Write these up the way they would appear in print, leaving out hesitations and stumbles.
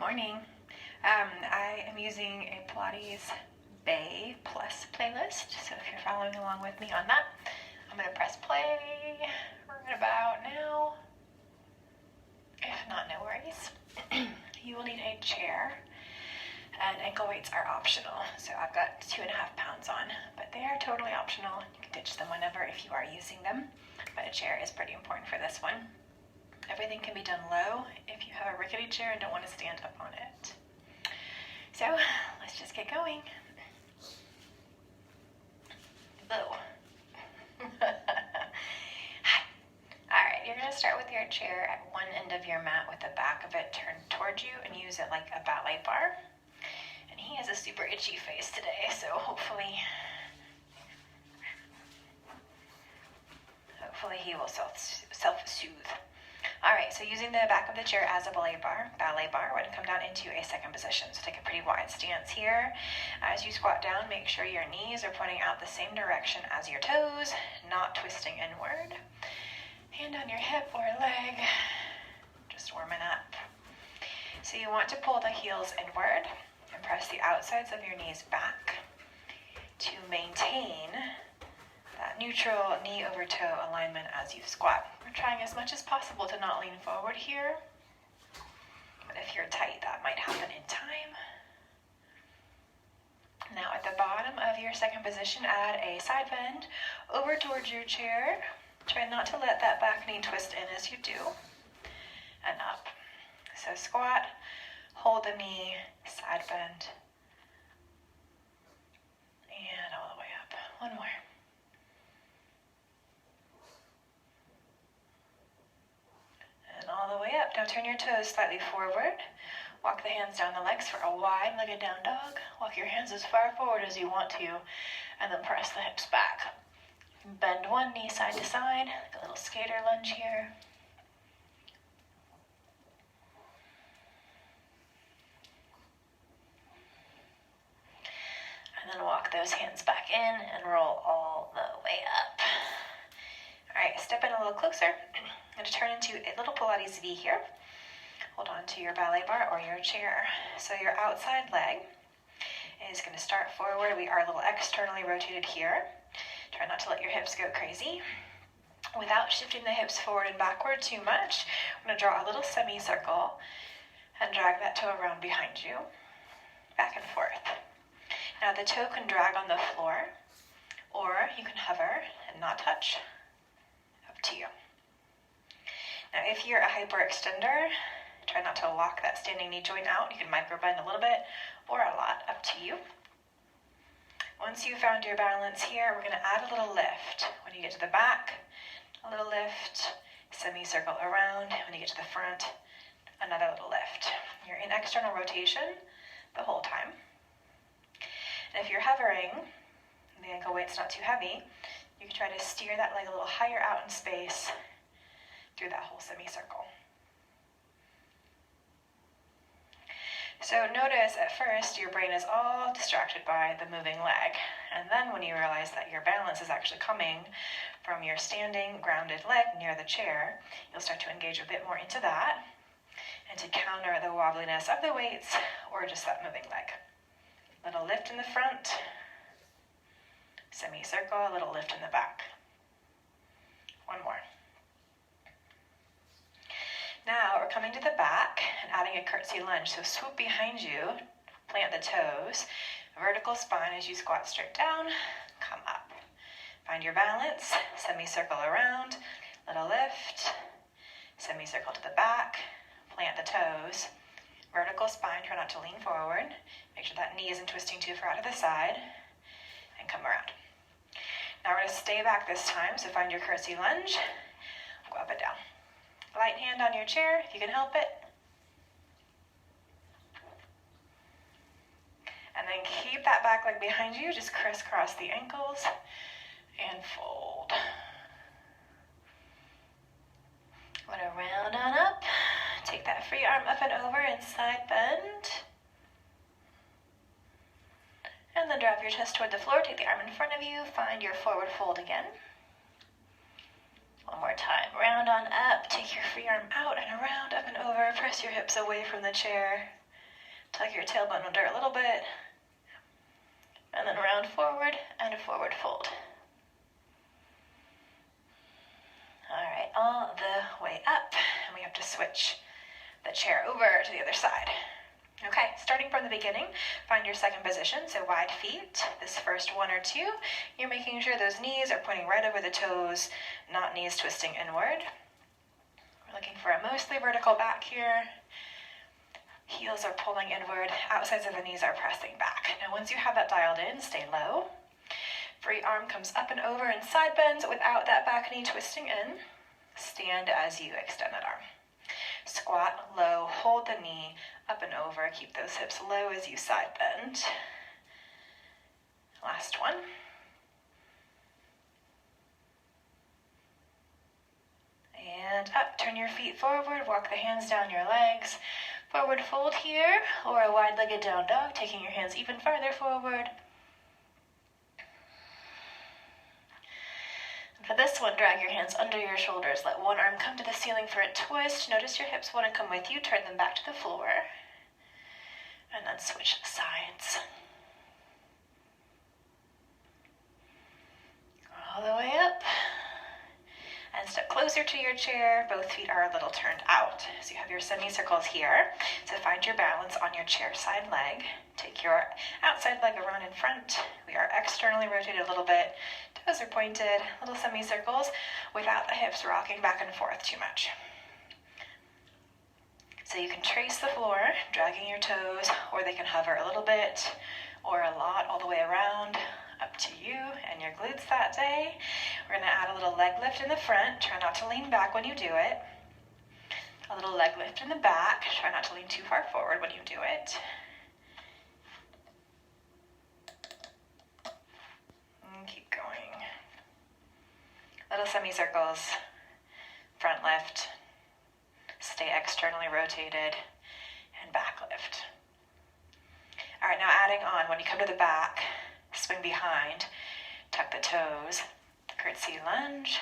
morning. I am using a Pilates V Plus playlist, so if you're following along with me on that, I'm going to press play right about now. If not, no worries. You will need a chair, and ankle weights are optional. So I've got 2.5 pounds on, but they are totally optional. You can ditch them whenever if you are using them, but a chair is pretty important for this one. Everything can be done low if you have a rickety chair and don't want to stand up on it. So let's just get going. Hello. Hi. Alright, you're going to start with your chair at one end of your mat with the back of it turned towards you and use it like a ballet bar. And he has a super itchy face today, so hopefully he will self-soothe. Alright, so using the back of the chair as a ballet bar, we're going to come down into a second position. So take a pretty wide stance here. As you squat down, make sure your knees are pointing out the same direction as your toes, not twisting inward. Hand on your hip or leg, just warming up. So you want to pull the heels inward and press the outsides of your knees back to maintain that neutral knee over toe alignment as you squat. We're trying as much as possible to not lean forward here, but if you're tight, that might happen in time. Now at the bottom of your second position, add a side bend over towards your chair. Try not to let that back knee twist in as you do, and up. So squat, hold the knee, side bend, and all the way up. One more. All the way up. Now turn your toes slightly forward. Walk the hands down the legs for a wide-legged down dog. Walk your hands as far forward as you want to, and then press the hips back. Bend one knee side to side, like a little skater lunge here. And then walk those hands back in and roll all the way up. All right, step in a little closer. I'm going to turn into a little Pilates V here. Hold on to your ballet bar or your chair. So your outside leg is going to start forward. We are a little externally rotated here. Try not to let your hips go crazy. Without shifting the hips forward and backward too much, I'm going to draw a little semicircle and drag that toe around behind you, back and forth. Now the toe can drag on the floor, or you can hover and not touch. Up to you. Now, if you're a hyperextender, try not to lock that standing knee joint out. You can micro-bend a little bit or a lot, up to you. Once you've found your balance here, we're going to add a little lift. When you get to the back, a little lift, semicircle around. When you get to the front, another little lift. You're in external rotation the whole time. And if you're hovering, and the ankle weight's not too heavy, you can try to steer that leg a little higher out in space through that whole semicircle. So notice at first your brain is all distracted by the moving leg, and then when you realize that your balance is actually coming from your standing grounded leg near the chair, you'll start to engage a bit more into that and to counter the wobbliness of the weights or just that moving leg. Little lift in the front, semicircle, a little lift in the back. One more. Now we're coming to the back and adding a curtsy lunge. So swoop behind you, plant the toes, vertical spine as you squat straight down, come up. Find your balance, semicircle around, little lift, semicircle to the back, plant the toes, vertical spine, try not to lean forward, make sure that knee isn't twisting too far out to the side, and come around. Now we're going to stay back this time, so find your curtsy lunge, go up and down. Light hand on your chair, if you can help it. And then keep that back leg behind you, just crisscross the ankles and fold. I'm going to round on up. Take that free arm up and over and side bend. And then drop your chest toward the floor, take the arm in front of you, find your forward fold again. One more time, round on up, take your free arm out and around, up and over, press your hips away from the chair, Tuck your tailbone under a little bit, and then round forward and a forward fold. All right, all the way up, and we have to switch the chair over to the other side. Okay, starting from the beginning, find your second position, so wide feet. This first one or two, you're making sure those knees are pointing right over the toes, not knees twisting inward. We're looking for a mostly vertical back here. Heels are pulling inward, outsides of the knees are pressing back. Now once you have that dialed in, stay low. Free arm comes up and over and side bends without that back knee twisting in. Stand as you extend that arm. Squat low, hold the knee up and over. Keep those hips low as you side bend. Last one. And up, turn your feet forward, walk the hands down your legs. Forward fold here, or a wide-legged down dog, taking your hands even farther forward. For this one, drag your hands under your shoulders. Let one arm come to the ceiling for a twist. Notice your hips want to come with you. Turn them back to the floor. And then switch sides. All the way up. And step closer to your chair. Both feet are a little turned out. So you have your semicircles here. So find your balance on your chair side leg. Take your outside leg around in front. We are externally rotated a little bit. Toes are pointed, little semicircles, without the hips rocking back and forth too much. So you can trace the floor, dragging your toes, or they can hover a little bit, or a lot all the way around. Up to you and your glutes that day. We're going to add a little leg lift in the front. Try not to lean back when you do it. A little leg lift in the back. Try not to lean too far forward when you do it. And keep going. Little semicircles. Front lift. Stay externally rotated. And back lift. All right, now adding on, when you come to the back, swing behind, tuck the toes, the Curtsy Lunge.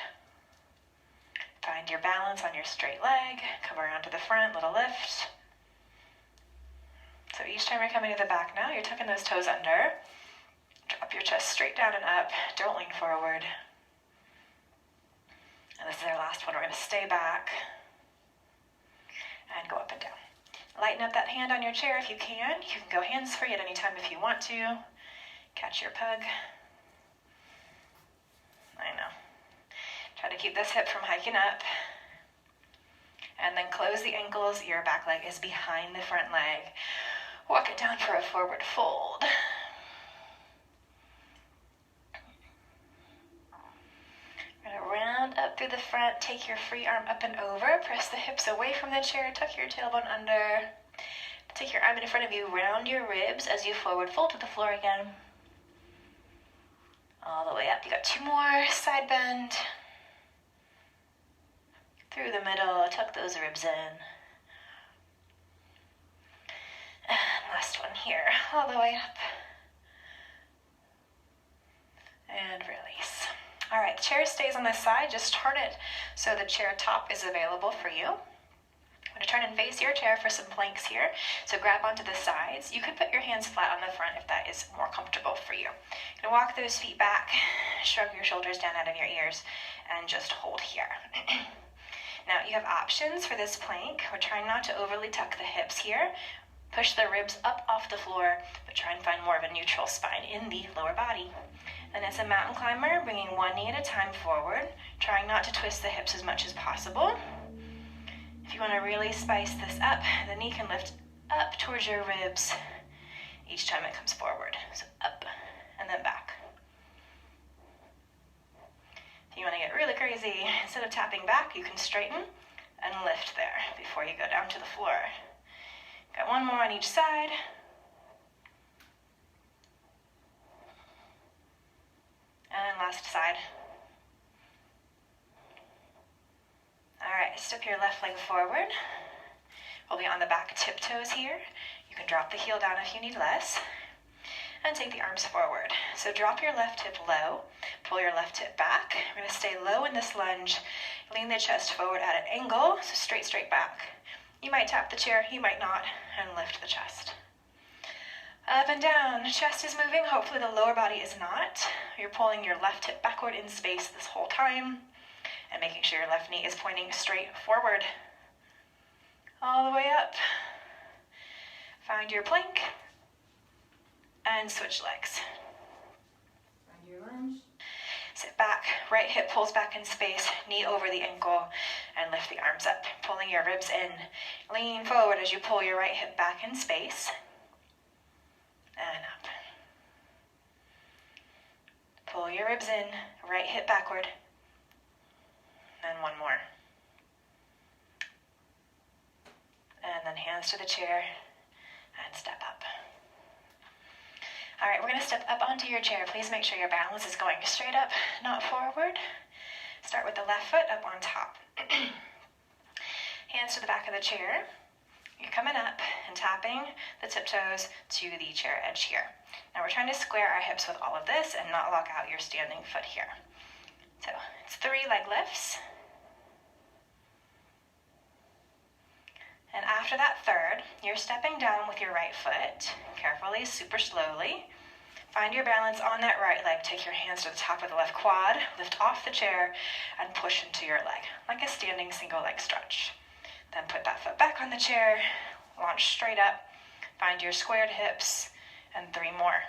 Find your balance on your straight leg, come around to the front, little lift. So each time you're coming to the back now, you're tucking those toes under. Drop your chest straight down and up, don't lean forward. And this is our last one, we're going to stay back and go up and down. Lighten up that hand on your chair if you can. You can go hands-free at any time if you want to. Catch your pug. I know. Try to keep this hip from hiking up. And then close the ankles. Your back leg is behind the front leg. Walk it down for a forward fold. We're going to round up through the front. Take your free arm up and over. Press the hips away from the chair. Tuck your tailbone under. Take your arm in front of you. Round your ribs as you forward fold to the floor again. All the way up. You got two more. Side bend. Through the middle. Tuck those ribs in. And last one here. All the way up. And release. All right, the chair stays on this side. Just turn it so the chair top is available for you. I'm going to turn and face your chair for some planks here. So grab onto the sides. You could put your hands flat on the front if that is more comfortable for you. You're going to walk those feet back, shrug your shoulders down out of your ears, and just hold here. Now you have options for this plank. We're trying not to overly tuck the hips here. Push the ribs up off the floor, but try and find more of a neutral spine in the lower body. Then as a mountain climber, bringing one knee at a time forward, trying not to twist the hips as much as possible. If you want to really spice this up, the knee can lift up towards your ribs each time it comes forward. So up and then back. If you want to get really crazy, instead of tapping back, you can straighten and lift there before you go down to the floor. Got one more on each side. And last side. All right, step your left leg forward. We'll be on the back tiptoes here. You can drop the heel down if you need less. And take the arms forward. So drop your left hip low. Pull your left hip back. We're going to stay low in this lunge. Lean the chest forward at an angle, so straight back. You might tap the chair, you might not, and lift the chest. Up and down, chest is moving. Hopefully the lower body is not. You're pulling your left hip backward in space this whole time and making sure your left knee is pointing straight forward. All the way up. Find your plank and switch legs. Find your lunge. Sit back, right hip pulls back in space, knee over the ankle, and lift the arms up, pulling your ribs in. Lean forward as you pull your right hip back in space, and up. Pull your ribs in, right hip backward, and one more. And then hands to the chair, and step up. All right, we're going to step up onto your chair. Please make sure your balance is going straight up, not forward. Start with the left foot up on top. Hands to the back of the chair. You're coming up and tapping the tiptoes to the chair edge here. Now we're trying to square our hips with all of this and not lock out your standing foot here. So it's 3 leg lifts. And after that third, you're stepping down with your right foot, carefully, super slowly. Find your balance on that right leg. Take your hands to the top of the left quad, lift off the chair, and push into your leg, like a standing single leg stretch. Then put that foot back on the chair, launch straight up, find your squared hips, and 3 more.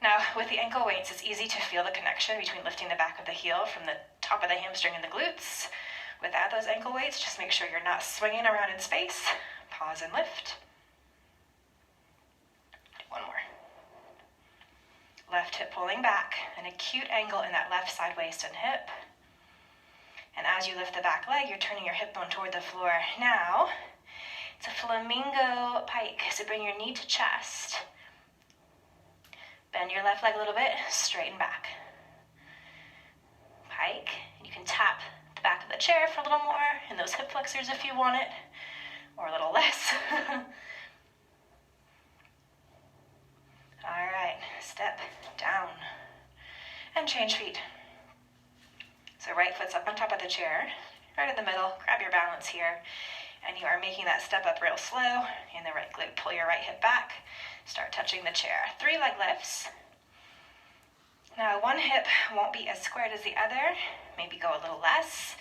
Now, with the ankle weights, it's easy to feel the connection between lifting the back of the heel from the top of the hamstring and the glutes. Without those ankle weights, just make sure you're not swinging around in space. Pause and lift. Do 1 more. Left hip pulling back, an acute angle in that left side waist and hip. And as you lift the back leg, you're turning your hip bone toward the floor. Now, it's a Flamingo Pike, so bring your knee to chest. Bend your left leg a little bit, straighten back. Pike, and you can tap the back of the chair for a little more, and those hip flexors if you want it, or a little less. All right, step down, and change feet. So right foot's up on top of the chair, right in the middle, grab your balance here, and you are making that step up real slow in the right glute. Pull your right hip back, start touching the chair. 3 leg lifts. Now one hip won't be as squared as the other, maybe go a little less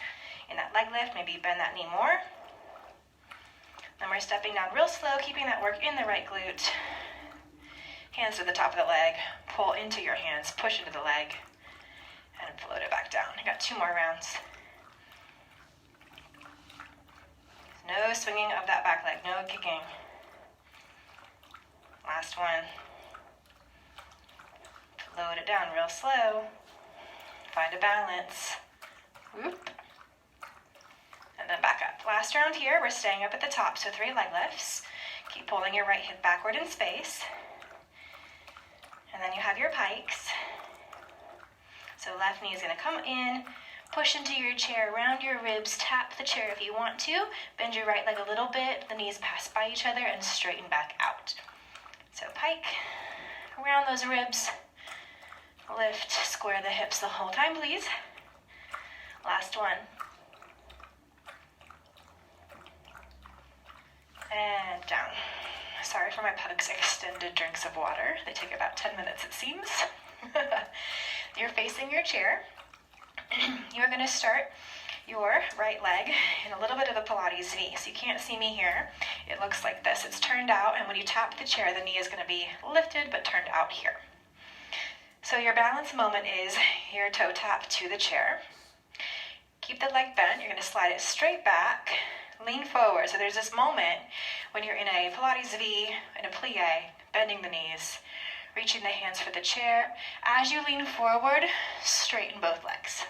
in that leg lift, maybe bend that knee more. Then we're stepping down real slow, keeping that work in the right glute. Hands to the top of the leg, pull into your hands, push into the leg, and float it back down. I got 2 more rounds. No swinging of that back leg, no kicking. Last one. Float it down real slow. Find a balance. Whoop. And then back up. Last round here, we're staying up at the top, so 3 leg lifts. Keep pulling your right hip backward in space. And then you have your pikes. So left knee is going to come in, push into your chair, round your ribs, tap the chair if you want to, bend your right leg a little bit, the knees pass by each other, and straighten back out. So pike, around those ribs, lift, square the hips the whole time, please. Last one. And down. Sorry for my pug's extended drinks of water. They take about 10 minutes, it seems. You're facing your chair. You're going to start your right leg in a little bit of a Pilates V. So you can't see me here. It looks like this. It's turned out, and when you tap the chair, the knee is going to be lifted but turned out here. So your balance moment is your toe tap to the chair. Keep the leg bent. You're going to slide it straight back. Lean forward. So there's this moment when you're in a Pilates V, in a plie, bending the knees, reaching the hands for the chair. As you lean forward, straighten both legs.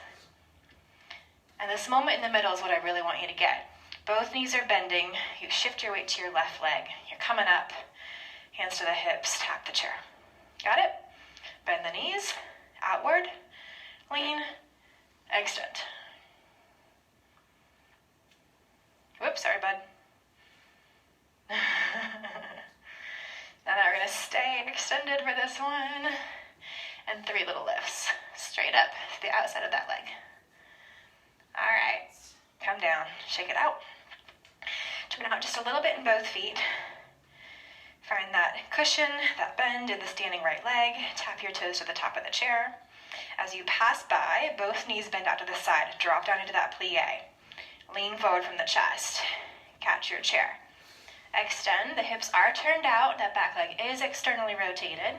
And this moment in the middle is what I really want you to get. Both knees are bending. You shift your weight to your left leg. You're coming up. Hands to the hips. Tap the chair. Got it? Bend the knees. Outward. Lean. Extend. Whoops, sorry, bud. Now we're going to stay extended for this one. And 3 little lifts. Straight up to the outside of that leg. All right. Come down. Shake it out. Turn out just a little bit in both feet. Find that cushion, that bend in the standing right leg. Tap your toes to the top of the chair. As you pass by, both knees bend out to the side. Drop down into that plie. Lean forward from the chest. Catch your chair. Extend. The hips are turned out. That back leg is externally rotated.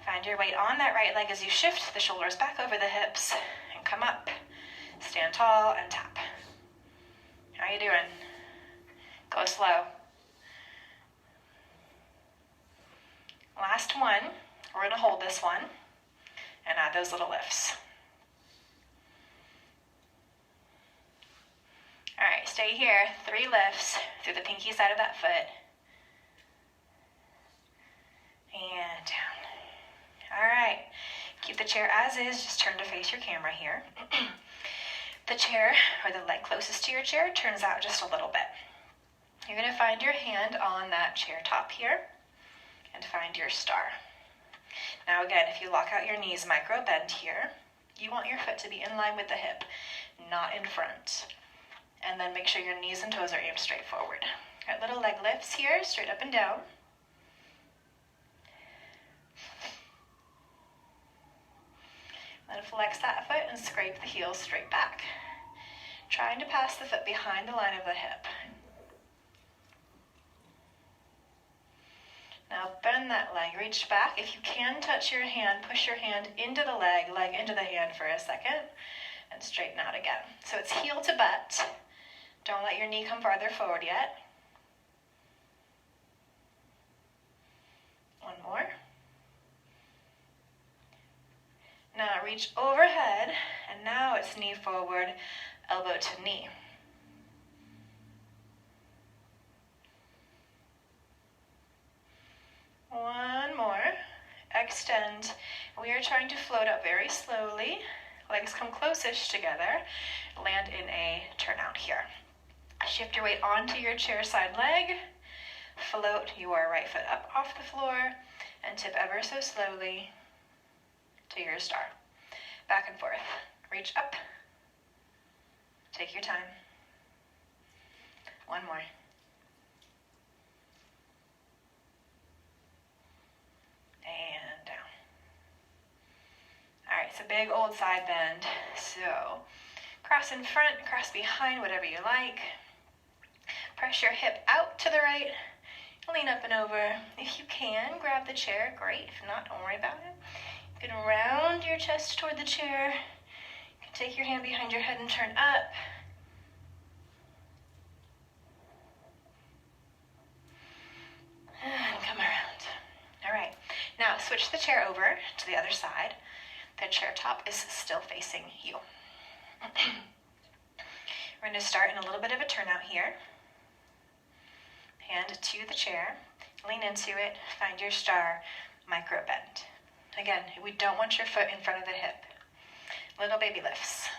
Find your weight on that right leg as you shift the shoulders back over the hips and come up. Stand tall and tap. How you doing? Go slow. Last one. We're going to hold this one and add those little lifts. All right, stay here. 3 lifts through the pinky side of that foot. And down. All right, keep the chair as is. Just turn to face your camera here. The chair, or the leg closest to your chair, turns out just a little bit. You're going to find your hand on that chair top here and find your star. Now again, if you lock out your knees, micro bend here, you want your foot to be in line with the hip, not in front. And then make sure your knees and toes are aimed straight forward. All right, little leg lifts here, straight up and down. Then flex that foot and scrape the heels straight back. Trying to pass the foot behind the line of the hip. Now bend that leg, reach back. If you can touch your hand, push your hand into the leg into the hand for a second, and straighten out again. So it's heel to butt. Don't let your knee come farther forward yet. One more. Now reach overhead, and now it's knee forward, elbow to knee. One more. Extend. We are trying to float up very slowly. Legs come closest together. Land in a turnout here. Shift your weight onto your chair side leg. Float your right foot up off the floor and tip ever so slowly to your star. Back and forth. Reach up. Take your time. One more. And down. All right, so big old side bend. So cross in front, cross behind, whatever you like. Press your hip out to the right. Lean up and over. If you can, grab the chair. Great. If not, don't worry about it. You can round your chest toward the chair. You can take your hand behind your head and turn up. And come around. All right. Now switch the chair over to the other side. The chair top is still facing you. We're going to start in a little bit of a turnout here. Hand to the chair, lean into it, find your star, micro bend. Again, we don't want your foot in front of the hip. Little baby lifts.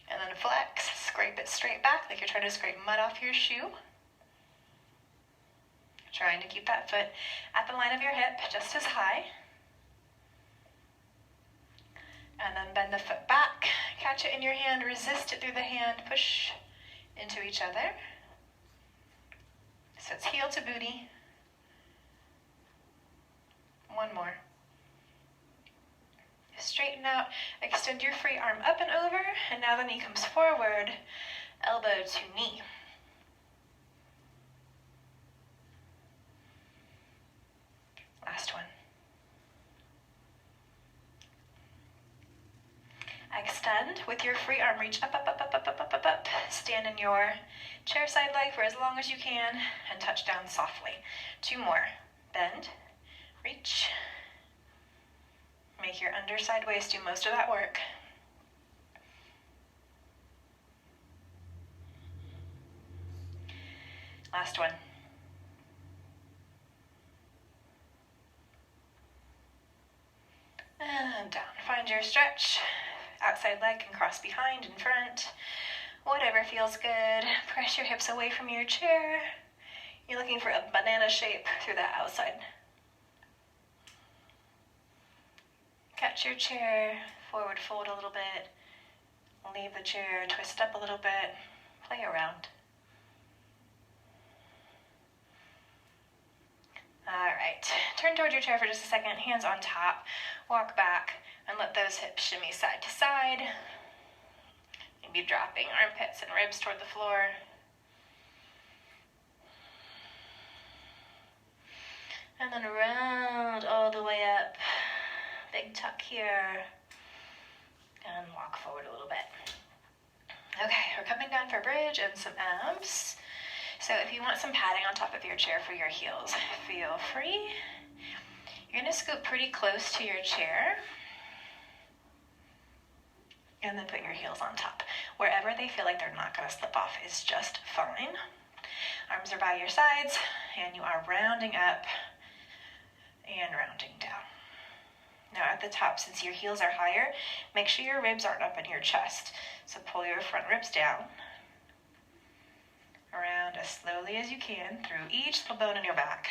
And then flex, scrape it straight back like you're trying to scrape mud off your shoe. Trying to keep that foot at the line of your hip, just as high. And then bend the foot back, catch it in your hand, resist it through the hand, push into each other. So it's heel to booty. One more. Straighten out, extend your free arm up and over, and now the knee comes forward, elbow to knee. Last one. Extend with your free arm, reach up, up, up, up, up, up, up, up, up. Stand in your chair side leg for as long as you can and touch down softly. 2 more. Bend, reach. Make your underside waist do most of that work. Last one. And down. Find your stretch. Outside leg can cross behind and front. Whatever feels good. Press your hips away from your chair. You're looking for a banana shape through that outside. Okay. stretch your chair, forward fold a little bit, leave the chair, twist up a little bit, play around. All right, turn towards your chair for just a second, hands on top, walk back, and let those hips shimmy side to side. Maybe dropping armpits and ribs toward the floor. And then round all the way up, big tuck here, and walk forward a little bit. Okay, we're coming down for bridge and some abs. So if you want some padding on top of your chair for your heels, feel free. You're gonna scoot pretty close to your chair, and then put your heels on top. Wherever they feel like they're not gonna slip off is just fine. Arms are by your sides, and you are rounding up and rounding down. Now at the top, since your heels are higher, make sure your ribs aren't up in your chest. So pull your front ribs down, around as slowly as you can through each little bone in your back.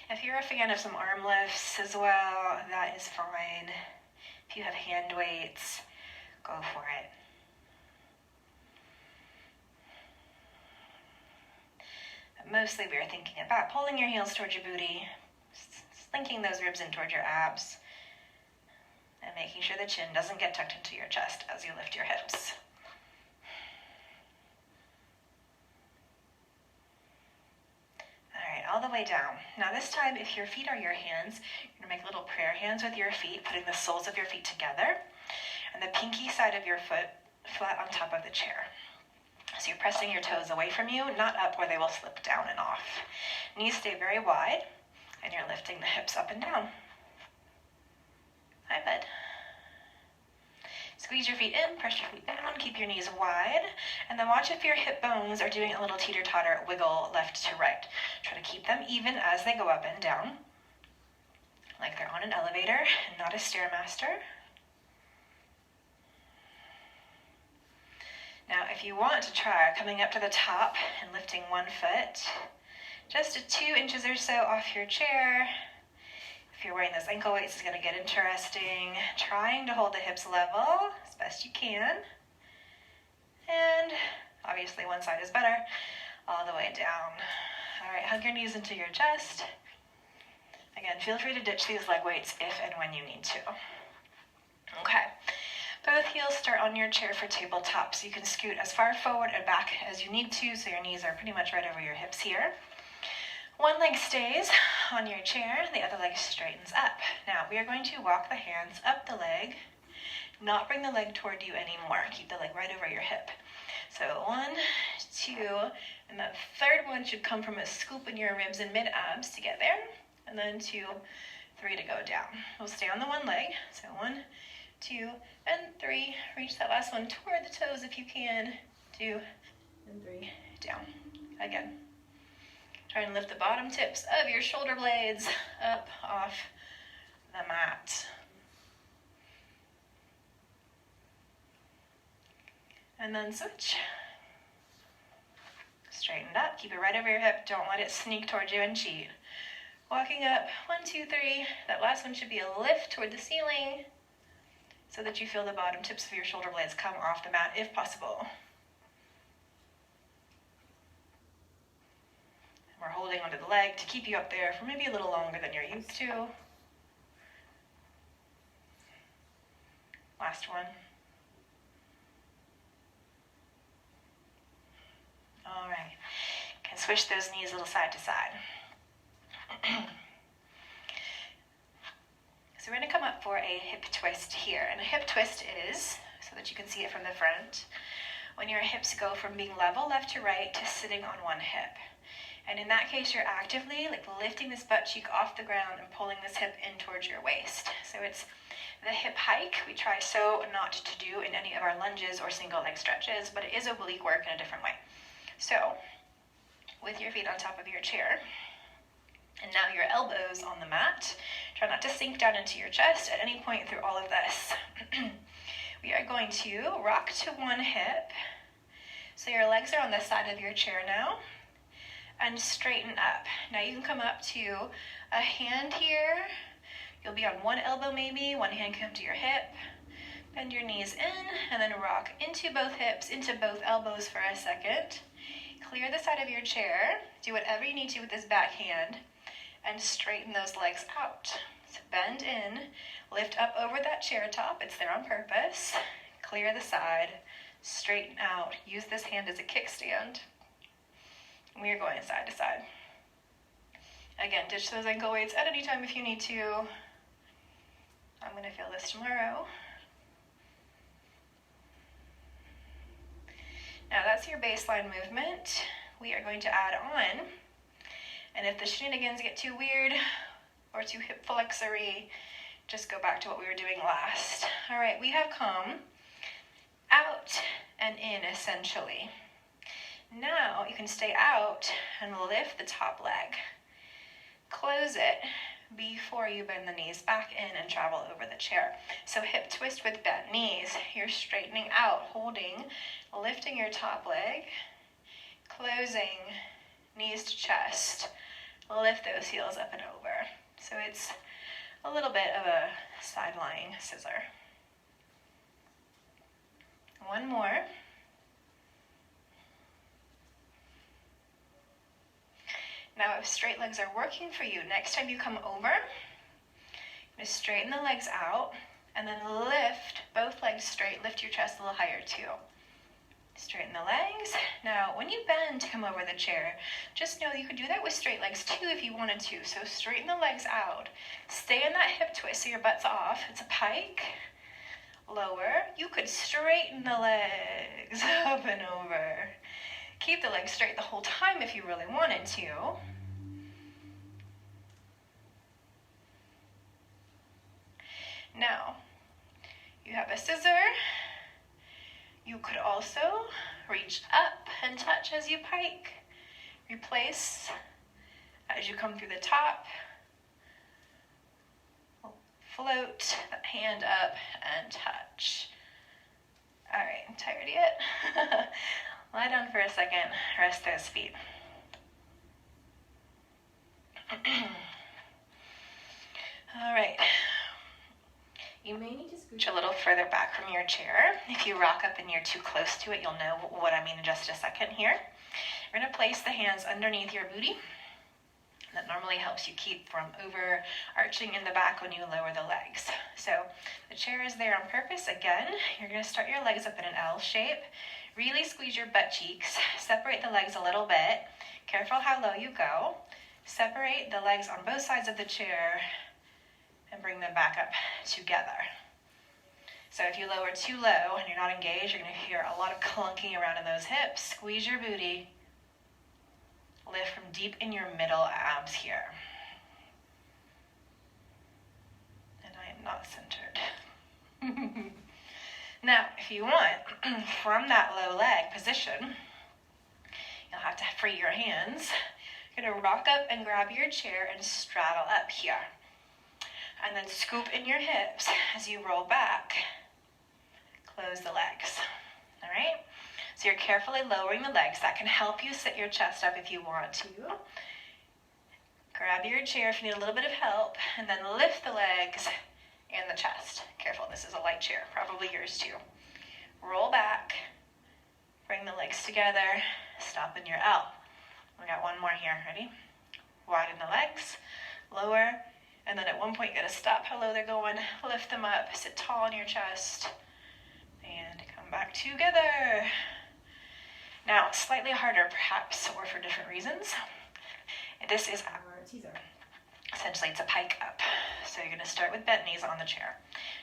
If you're a fan of some arm lifts as well, that is fine. If you have hand weights, go for it. But mostly we are thinking about pulling your heels towards your booty, slinking those ribs in towards your abs, and making sure the chin doesn't get tucked into your chest as you lift your hips. All the way down. Now this time, if your feet are your hands, you're gonna make little prayer hands with your feet, putting the soles of your feet together, and the pinky side of your foot flat on top of the chair. So you're pressing your toes away from you, not up where they will slip down and off. Knees stay very wide, and you're lifting the hips up and down. Hi, bud. Squeeze your feet in, press your feet down, keep your knees wide, and then watch if your hip bones are doing a little teeter-totter wiggle left to right. Try to keep them even as they go up and down, like they're on an elevator and not a Stairmaster. Now, if you want to try coming up to the top and lifting one foot, just 2 inches or so off your chair. If you're wearing those ankle weights, it's going to get interesting. Trying to hold the hips level as best you can. And obviously one side is better. All the way down. All right, hug your knees into your chest. Again, feel free to ditch these leg weights if and when you need to. Okay, both heels start on your chair for tabletop, so you can scoot as far forward and back as you need to, so your knees are pretty much right over your hips here. One leg stays on your chair, the other leg straightens up. Now, we are going to walk the hands up the leg, not bring the leg toward you anymore. Keep the leg right over your hip. So 1, 2, and that third one should come from a scoop in your ribs and mid-abs to get there, and then 2, 3 to go down. We'll stay on the one leg, so 1, 2, and 3. Reach that last one toward the toes if you can. 2, and 3, down. Again. Try and lift the bottom tips of your shoulder blades up off the mat. And then switch. Straighten up, keep it right over your hip. Don't let it sneak towards you and cheat. Walking up, 1, 2, 3. That last one should be a lift toward the ceiling so that you feel the bottom tips of your shoulder blades come off the mat if possible. We're holding onto the leg to keep you up there for maybe a little longer than you're used to. Last one. All right. Can switch those knees a little side to side. So we're going to come up for a hip twist here. And a hip twist is, so that you can see it from the front, when your hips go from being level left to right to sitting on one hip. And in that case, you're actively lifting this butt cheek off the ground and pulling this hip in towards your waist. So it's the hip hike we try so not to do in any of our lunges or single leg stretches, but it is oblique work in a different way. So with your feet on top of your chair, and now your elbows on the mat, try not to sink down into your chest at any point through all of this. We are going to rock to one hip. So your legs are on the side of your chair now. And straighten up. Now you can come up to a hand here. You'll be on one elbow maybe, one hand come to your hip. Bend your knees in and then rock into both hips, into both elbows for a second. Clear the side of your chair. Do whatever you need to with this back hand and straighten those legs out. So bend in, lift up over that chair top. It's there on purpose. Clear the side, straighten out. Use this hand as a kickstand. We are going side to side. Again, ditch those ankle weights at any time if you need to. I'm going to feel this tomorrow. Now that's your baseline movement. We are going to add on, and if the shenanigans get too weird or too hip flexory, just go back to what we were doing last. All right, we have come out and in essentially. Now you can stay out and lift the top leg. Close it before you bend the knees back in and travel over the chair. So hip twist with bent knees. You're straightening out, holding, lifting your top leg, closing, knees to chest. Lift those heels up and over. So it's a little bit of a side lying scissor. One more. Now if straight legs are working for you, next time you come over, just straighten the legs out and then lift both legs straight. Lift your chest a little higher too. Straighten the legs. Now when you bend to come over the chair, just know you could do that with straight legs too if you wanted to. So straighten the legs out. Stay in that hip twist so your butt's off. It's a pike. Lower. You could straighten the legs up and over. Keep the legs straight the whole time if you really wanted to. Now, you have a scissor. You could also reach up and touch as you pike. Replace as you come through the top. Float that hand up and touch. All right, I'm tired yet? Lie down for a second, rest those feet. All right. You may need to scooch a little further back from your chair. If you rock up and you're too close to it, you'll know what I mean in just a second here. You're going to place the hands underneath your booty. That normally helps you keep from overarching in the back when you lower the legs. So the chair is there on purpose. Again, you're going to start your legs up in an L shape. Really squeeze your butt cheeks. Separate the legs a little bit. Careful how low you go. Separate the legs on both sides of the chair and bring them back up together. So if you lower too low and you're not engaged, you're going to hear a lot of clunking around in those hips. Squeeze your booty. Lift from deep in your middle abs here. And I am not centered. Now, if you want, from that low leg position, you'll have to free your hands. You're going to rock up and grab your chair and straddle up here. And then scoop in your hips as you roll back. Close the legs. All right? So you're carefully lowering the legs. That can help you sit your chest up if you want to. Grab your chair if you need a little bit of help, and then lift the legs and the chest. Careful, this is a light chair, probably yours too. Roll back, bring the legs together, stop in your L. We got one more here, ready? Widen the legs, lower, and then at one point you gotta stop how low they're going, lift them up, sit tall on your chest, and come back together. Now, slightly harder perhaps, or for different reasons. This is our teaser. Essentially, it's a pike up. So you're going to start with bent knees on the chair.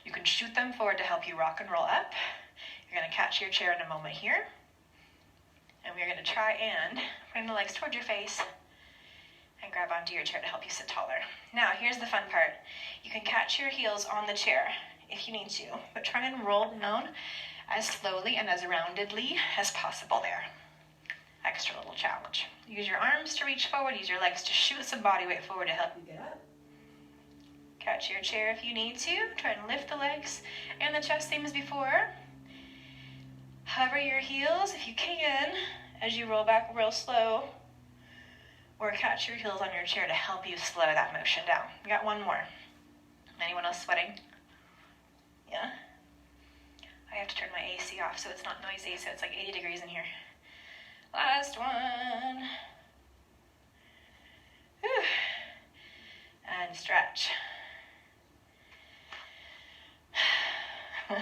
You can shoot them forward to help you rock and roll up. You're going to catch your chair in a moment here. And we're going to try and bring the legs toward your face and grab onto your chair to help you sit taller. Now, here's the fun part. You can catch your heels on the chair if you need to, but try and roll down as slowly and as roundedly as possible there. Extra little challenge. Use your arms to reach forward, use your legs to shoot some body weight forward to help you get up. Catch your chair if you need to. Try and lift the legs and the chest same as before. Hover your heels if you can as you roll back real slow, or catch your heels on your chair to help you slow that motion down. We got one more. Anyone else sweating? Yeah? I have to turn my AC off so it's not noisy, so it's like 80 degrees in here. Last one. Whew. And stretch. All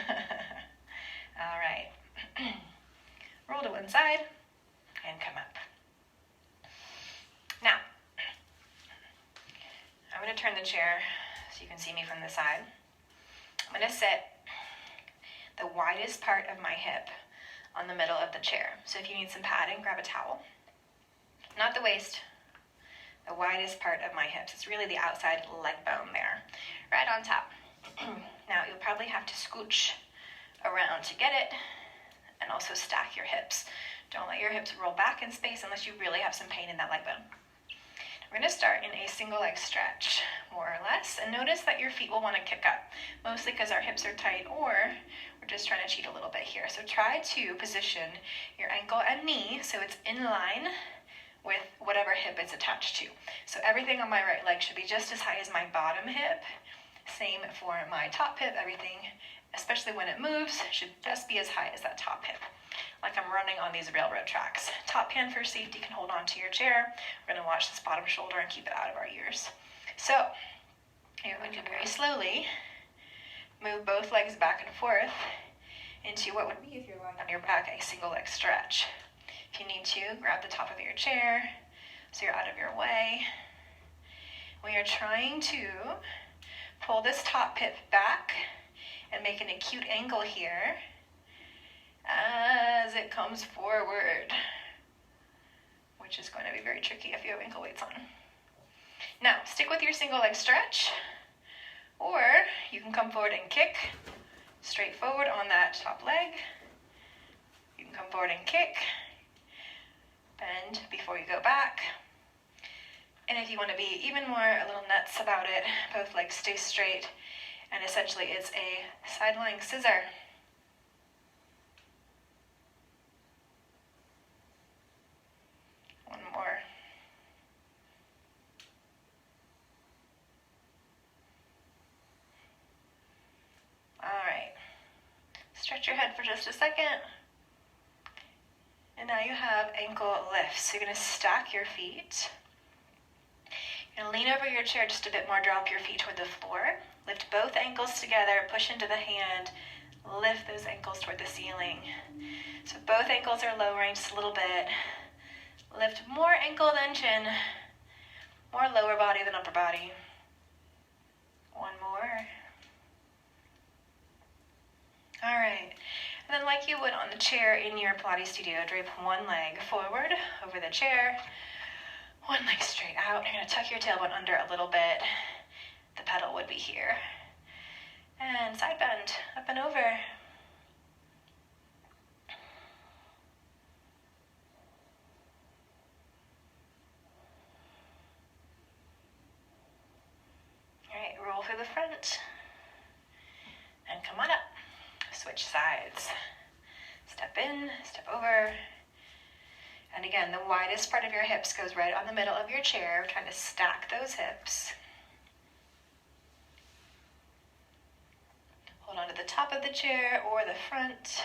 right. Roll to one side and come up. Now, I'm going to turn the chair so you can see me from the side. I'm going to sit the widest part of my hip on the middle of the chair. So if you need some padding, grab a towel. Not the waist, the widest part of my hips. It's really the outside leg bone there, right on top. Now you'll probably have to scooch around to get it, and also stack your hips. Don't let your hips roll back in space unless you really have some pain in that leg bone. We're going to start in a single leg stretch, more or less, and notice that your feet will want to kick up, mostly because our hips are tight, or we're just trying to cheat a little bit here. So try to position your ankle and knee so it's in line with whatever hip it's attached to. So everything on my right leg should be just as high as my bottom hip. Same for my top hip. Everything, especially when it moves, should just be as high as that top hip, like I'm running on these railroad tracks. Top hand for safety can hold on to your chair. We're going to watch this bottom shoulder and keep it out of our ears. So you're going to very slowly move both legs back and forth into what would be, if you're lying on your back, a single leg stretch. If you need to, grab the top of your chair so you're out of your way. We are trying to pull this top hip back and make an acute angle here as it comes forward, which is going to be very tricky if you have ankle weights on. Now, stick with your single leg stretch, or you can come forward and kick straight forward on that top leg. You can come forward and kick, bend before you go back. And if you want to be even more a little nuts about it, both legs stay straight, and essentially it's a side lying scissor. One more. All right. Stretch your head for just a second. And now you have ankle lifts. So you're going to stack your feet. You're going to lean over your chair just a bit more, drop your feet toward the floor. Lift both ankles together, push into the hand, lift those ankles toward the ceiling. So both ankles are lowering just a little bit. Lift more ankle than chin, more lower body than upper body. One more. All right. And then like you would on the chair in your Pilates studio, drape one leg forward over the chair, one leg straight out. You're going to tuck your tailbone under a little bit. The pedal would be here. And side bend, up and over. All right, roll through the front. And come on up. Switch sides. Step in, step over. And again, the widest part of your hips goes right on the middle of your chair. We're trying to stack those hips. Hold on to the top of the chair or the front.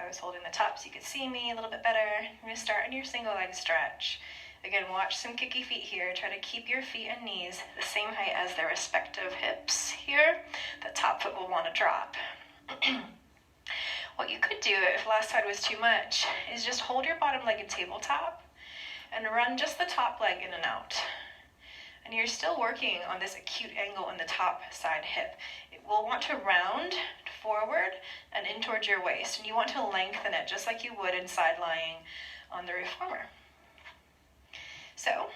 I was holding the top so you could see me a little bit better. You're going to start in your single leg stretch. Again, watch some kicky feet here. Try to keep your feet and knees the same height as their respective hips here. The top foot will want to drop. What you could do if last side was too much is just hold your bottom leg in tabletop and run just the top leg in and out. And you're still working on this acute angle in the top side hip. It will want to round forward and in towards your waist, and you want to lengthen it just like you would in side lying on the reformer. So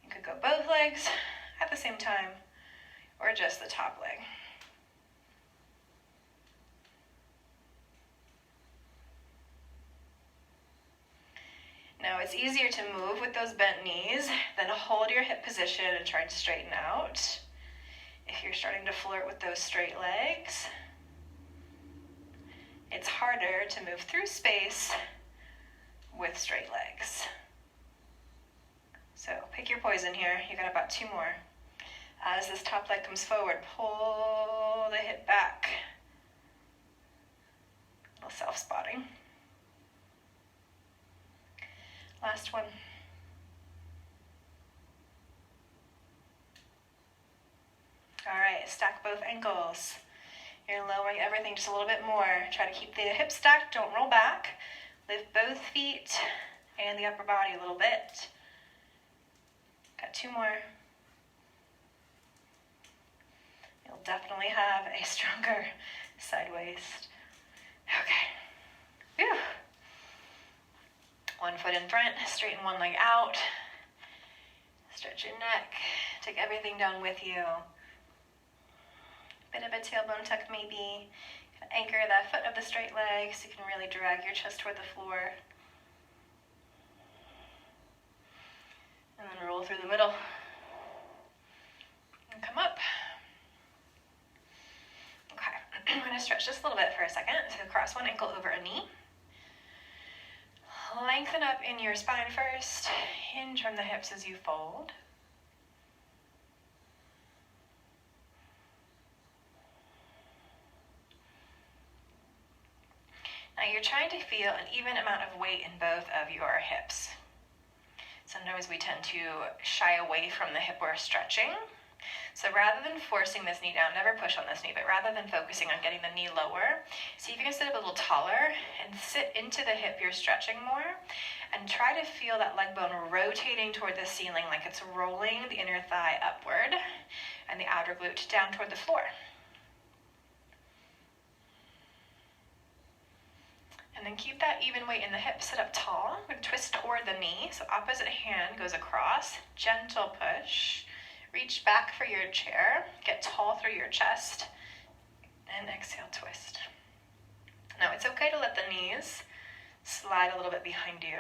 you could go both legs at the same time or just the top leg. Now it's easier to move with those bent knees than to hold your hip position and try to straighten out. If you're starting to flirt with those straight legs, it's harder to move through space with straight legs. So pick your poison here. You got about two more. As this top leg comes forward, pull the hip back. A little self-spotting. Last one. All right, stack both ankles. You're lowering everything just a little bit more. Try to keep the hips stacked, don't roll back. Lift both feet and the upper body a little bit. Got 2 more. You'll definitely have a stronger side waist. Okay. Whew. 1 foot in front, straighten one leg out. Stretch your neck. Take everything down with you. Bit of a tailbone tuck maybe. Anchor that foot of the straight leg so you can really drag your chest toward the floor. And then roll through the middle. And come up. Okay, I'm going to stretch just a little bit for a second. So cross one ankle over a knee. Lengthen up in your spine first. Hinge from the hips as you fold. Now you're trying to feel an even amount of weight in both of your hips. Sometimes we tend to shy away from the hip we're stretching. So rather than forcing this knee down, never push on this knee, but rather than focusing on getting the knee lower, see if you can sit up a little taller and sit into the hip you're stretching more, and try to feel that leg bone rotating toward the ceiling like it's rolling the inner thigh upward and the outer glute down toward the floor. And then keep that even weight in the hip. Sit up tall. We're going to twist toward the knee. So opposite hand goes across. Gentle push. Reach back for your chair. Get tall through your chest. And exhale, twist. Now it's okay to let the knees slide a little bit behind you.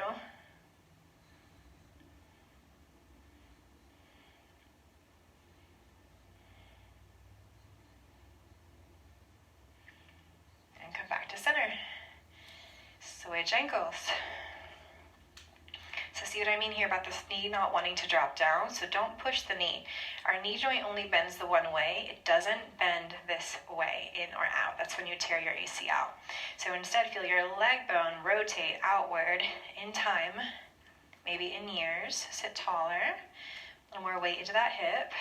And come back to center. Switch ankles. So see what I mean here about this knee not wanting to drop down? So don't push the knee. Our knee joint only bends the one way. It doesn't bend this way, in or out. That's when you tear your ACL. So instead, feel your leg bone rotate outward in time, maybe in years. Sit taller. A little more weight into that hip.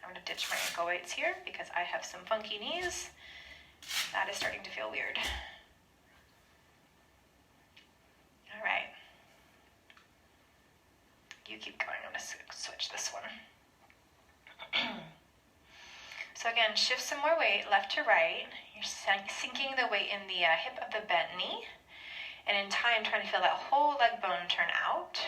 I'm going to ditch my ankle weights here because I have some funky knees. That is starting to feel weird. All right. You keep going. I'm going to switch this one. So again, shift some more weight left to right. You're sinking the weight in the hip of the bent knee. And in time, trying to feel that whole leg bone turn out.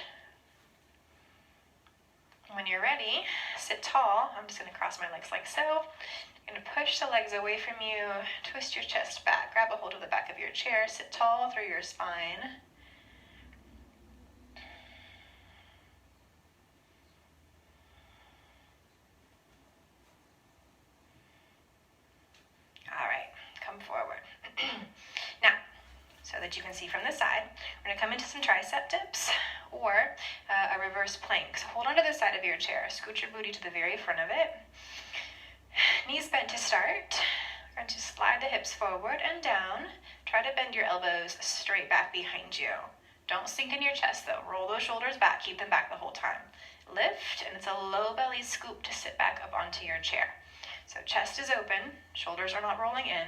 When you're ready, sit tall. I'm just going to cross my legs like so. You're going to push the legs away from you. Twist your chest back. Grab a hold of the back of your chair. Sit tall through your spine. Forward. Now, so that you can see from the side, we're going to come into some tricep dips or a reverse plank. So hold onto the side of your chair. Scoot your booty to the very front of it. Knees bent to start. We're going to slide the hips forward and down. Try to bend your elbows straight back behind you. Don't sink in your chest though. Roll those shoulders back. Keep them back the whole time. Lift, and it's a low belly scoop to sit back up onto your chair. So chest is open. Shoulders are not rolling in.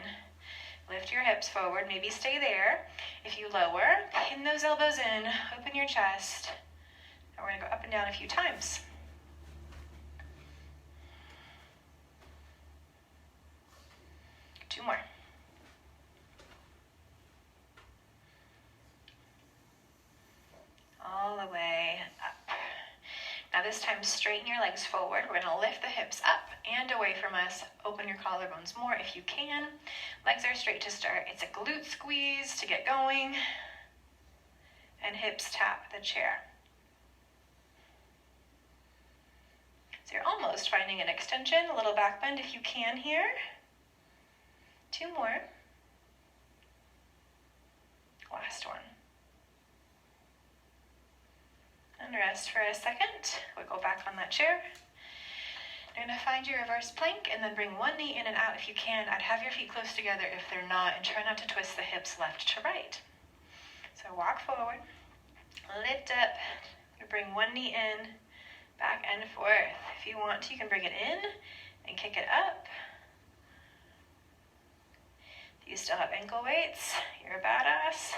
Lift your hips forward, maybe stay there. If you lower, pin those elbows in, open your chest. And we're going to go up and down a few times. Two more. All the way up. Now this time, straighten your legs forward. We're going to lift the hips up and away from us. Open your collarbones more if you can. Legs are straight to start. It's a glute squeeze to get going. And hips tap the chair. So you're almost finding an extension, a little back bend if you can here. Two more. Last one. And rest for a second. Wiggle back on that chair. I'm You're gonna find your reverse plank and then bring one knee in and out if you can. I'd have your feet close together if they're not, and try not to twist the hips left to right. So walk forward, lift up, bring one knee in, back and forth. If you want to, you can bring it in and kick it up. If you still have ankle weights, you're a badass.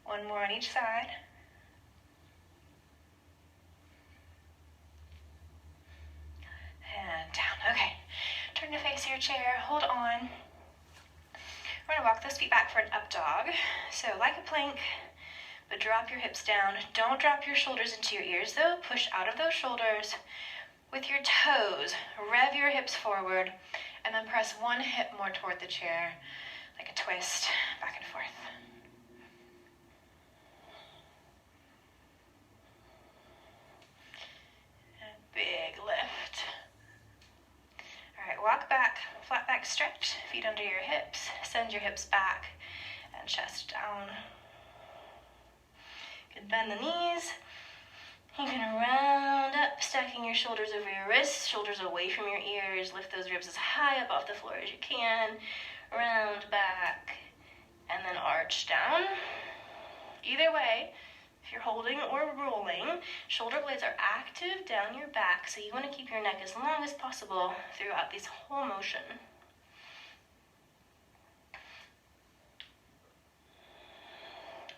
One more on each side. And down. Okay. Turn to face your chair. Hold on. We're going to walk those feet back for an up dog. So like a plank, but drop your hips down. Don't drop your shoulders into your ears though. Push out of those shoulders with your toes. Rev your hips forward and then press one hip more toward the chair like a twist back and forth. And big lift. All right, walk back, flat back stretch, feet under your hips. Send your hips back and chest down. You can bend the knees. You can round up, stacking your shoulders over your wrists, shoulders away from your ears. Lift those ribs as high up off the floor as you can. Round back, and then arch down. Either way, if you're holding or rolling, shoulder blades are active down your back, so you want to keep your neck as long as possible throughout this whole motion.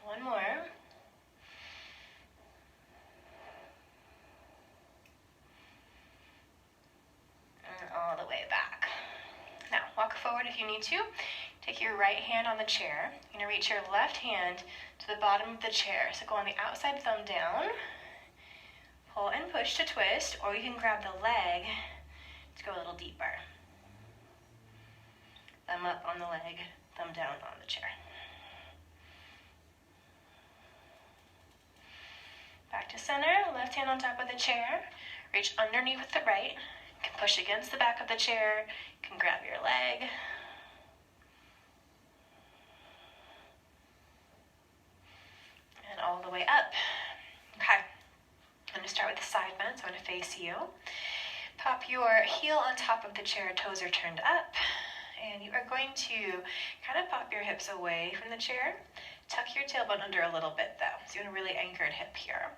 One more. And all the way back. Now, walk forward if you need to. Take your right hand on the chair. You're going to reach your left hand to the bottom of the chair. So go on the outside thumb down. Pull and push to twist, or you can grab the leg to go a little deeper. Thumb up on the leg, thumb down on the chair. Back to center, left hand on top of the chair. Reach underneath with the right. You can push against the back of the chair. You can grab your leg. And all the way up. Okay. I'm going to start with the side bend, so I'm going to face you. Pop your heel on top of the chair, toes are turned up. And you are going to kind of pop your hips away from the chair. Tuck your tailbone under a little bit though. So you want a really anchored hip here.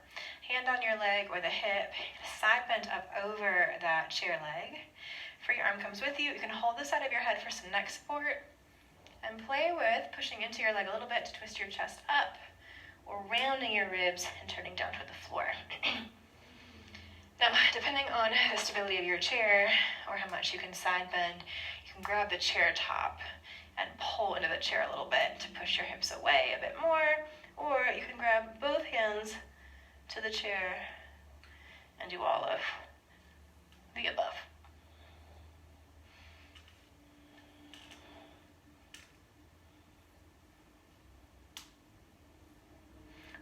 Hand on your leg or the hip. Side bend up over that chair leg. Free arm comes with you. You can hold the side of your head for some neck support. And play with pushing into your leg a little bit to twist your chest up. Or rounding your ribs and turning down toward the floor. Now, depending on the stability of your chair or how much you can side bend, you can grab the chair top and pull into the chair a little bit to push your hips away a bit more, or you can grab both hands to the chair and do all of the above.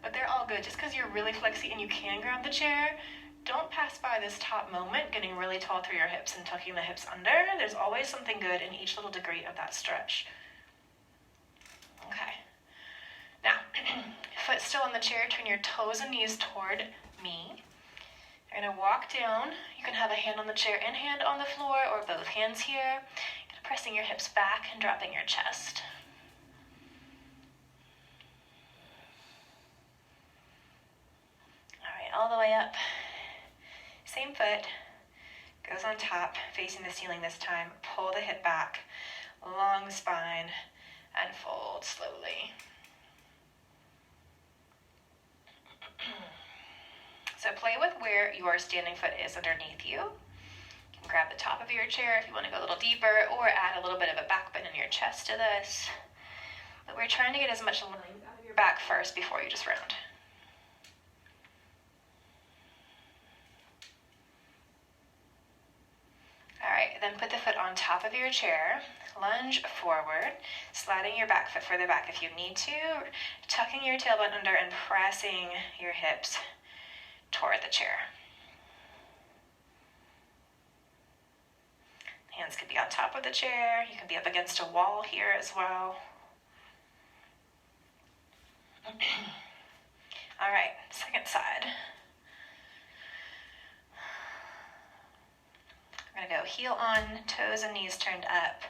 But they're all good. Just because you're really flexy and you can grab the chair, don't pass by this top moment, getting really tall through your hips and tucking the hips under. There's always something good in each little degree of that stretch. Okay. Now, foot still on the chair, turn your toes and knees toward me. You're going to walk down. You can have a hand on the chair and hand on the floor, or both hands here. Kind of pressing your hips back and dropping your chest. All right, all the way up. Same foot, goes on top, facing the ceiling this time. Pull the hip back, long spine, and fold slowly. So play with where your standing foot is underneath you. You can grab the top of your chair if you want to go a little deeper, or add a little bit of a back bend in your chest to this. But we're trying to get as much length out of your back first before you just round. All right, then put the foot on top of your chair, lunge forward, sliding your back foot further back if you need to, tucking your tailbone under and pressing your hips toward the chair. Hands could be on top of the chair, you can be up against a wall here as well. All right, second side. We're gonna go heel on, toes and knees turned up,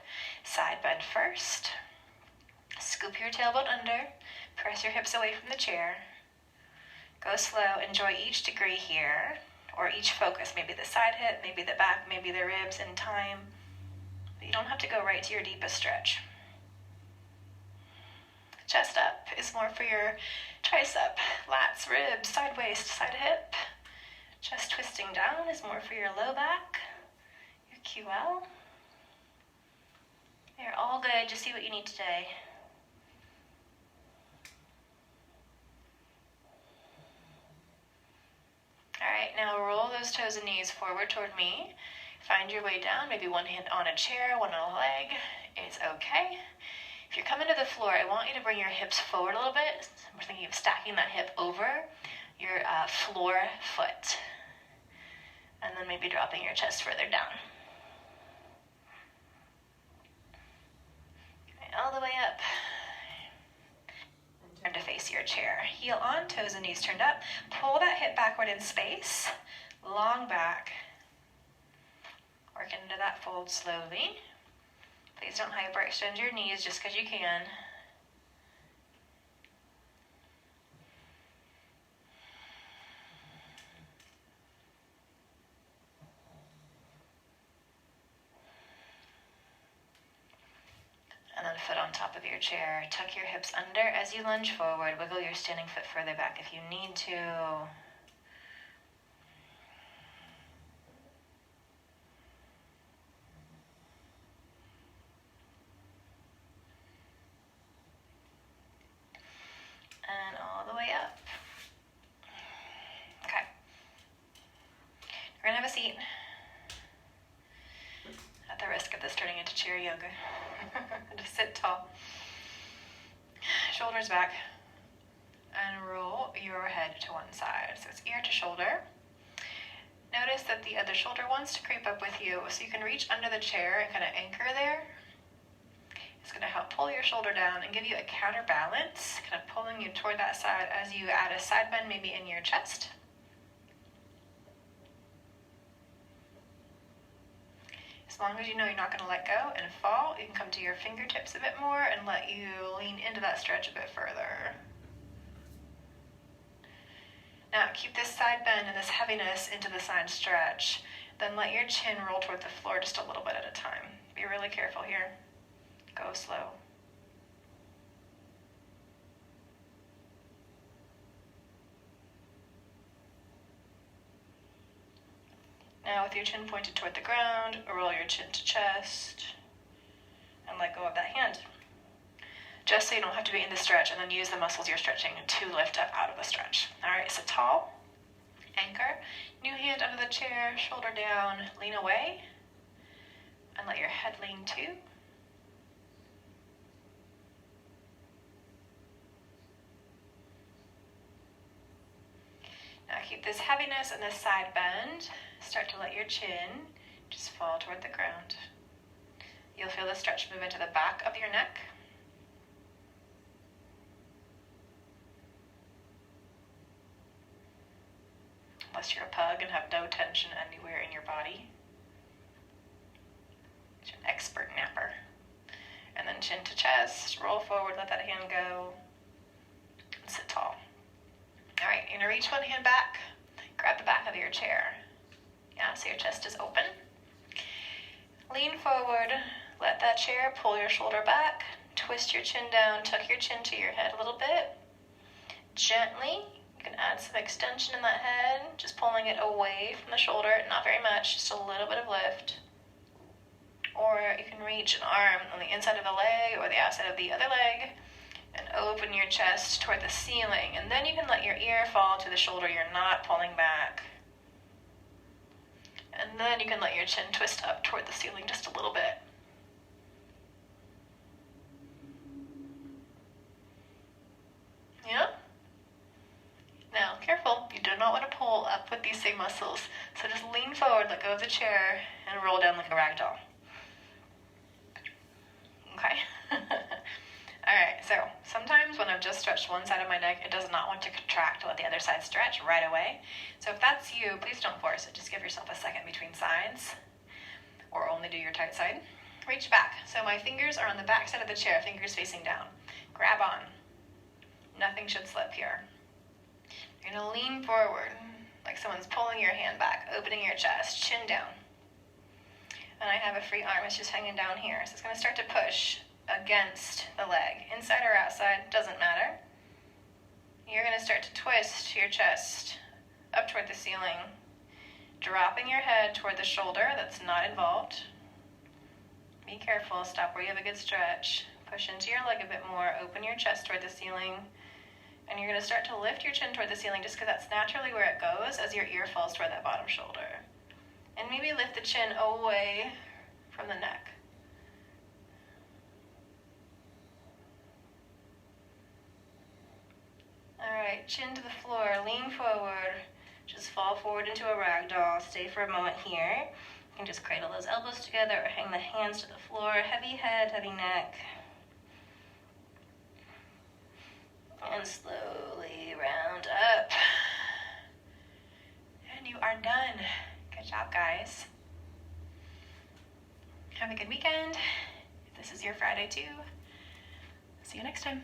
side bend first. Scoop your tailbone under, press your hips away from the chair. Go slow, enjoy each degree here, or each focus, maybe the side hip, maybe the back, maybe the ribs in time. But you don't have to go right to your deepest stretch. Chest up is more for your tricep, lats, ribs, side waist, side hip. Chest twisting down is more for your low back, your QL. They're all good, just see what you need today. All right, now roll those toes and knees forward toward me. Find your way down, maybe one hand on a chair, one on a leg. It's okay. If you're coming to the floor, I want you to bring your hips forward a little bit. We're thinking of stacking that hip over your floor foot. And then maybe dropping your chest further down. Okay, all the way up. Turn to face your chair. Heel on, toes and knees turned up. Pull that hip backward in space. Long back. Work into that fold slowly. Please don't hyperextend your knees just because you can. And then foot on top of your chair. Tuck your hips under as you lunge forward. Wiggle your standing foot further back if you need to. And all the way up. Okay. We're gonna have a seat. At the risk of this turning into chair yoga. Just sit tall. Shoulders back. And roll your head to one side. So it's ear to shoulder. Notice that the other shoulder wants to creep up with you, so you can reach under the chair and kind of anchor there. It's going to help pull your shoulder down and give you a counterbalance, kind of pulling you toward that side as you add a side bend maybe in your chest. As long as you know you're not going to let go and fall, you can come to your fingertips a bit more and let you lean into that stretch a bit further. Now keep this side bend and this heaviness into the side stretch. Then let your chin roll toward the floor just a little bit at a time. Be really careful here. Go slow. Now with your chin pointed toward the ground, roll your chin to chest and let go of that hand. Just so you don't have to be in the stretch and then use the muscles you're stretching to lift up out of the stretch. All right, sit tall, anchor, new hand under the chair, shoulder down, lean away, and let your head lean too. Now keep this heaviness and this side bend. Start to let your chin just fall toward the ground. You'll feel the stretch move into the back of your neck. Unless you're a pug and have no tension anywhere in your body. You're an expert napper. And then chin to chest, roll forward, let that hand go, and sit tall. All right, you're gonna reach one hand back, grab the back of your chair. Yeah, so your chest is open. Lean forward, let that chair pull your shoulder back, twist your chin down, tuck your chin to your head a little bit. Gently, you can add some extension in that head, just pulling it away from the shoulder, not very much, just a little bit of lift. Or you can reach an arm on the inside of the leg or the outside of the other leg and open your chest toward the ceiling. And then you can let your ear fall to the shoulder. You're not pulling back. And then you can let your chin twist up toward the ceiling just a little bit. Yeah? Now, careful. You do not want to pull up with these same muscles. So just lean forward, let go of the chair, and roll down like a rag doll. Okay? Alright, so sometimes when I've just stretched one side of my neck, it does not want to contract to let the other side stretch right away. So if that's you, please don't force it. Just give yourself a second between sides. or only do your tight side. Reach back. So my fingers are on the back side of the chair, fingers facing down. Grab on. Nothing should slip here. You're going to lean forward like someone's pulling your hand back, opening your chest, chin down. And I have a free arm, it's just hanging down here. So it's going to start to push against the leg. Inside or outside, doesn't matter. You're going to start to twist your chest up toward the ceiling, dropping your head toward the shoulder that's not involved. Be careful, stop where you have a good stretch. Push into your leg a bit more, open your chest toward the ceiling, and you're going to start to lift your chin toward the ceiling just because that's naturally where it goes as your ear falls toward that bottom shoulder. And maybe lift the chin away from the neck. Alright, chin to the floor, lean forward, just fall forward into a ragdoll. Stay for a moment here. You can just cradle those elbows together or hang the hands to the floor. Heavy head, heavy neck. And slowly round up. And you are done. Good job, guys. Have a good weekend. If this is your Friday too, see you next time.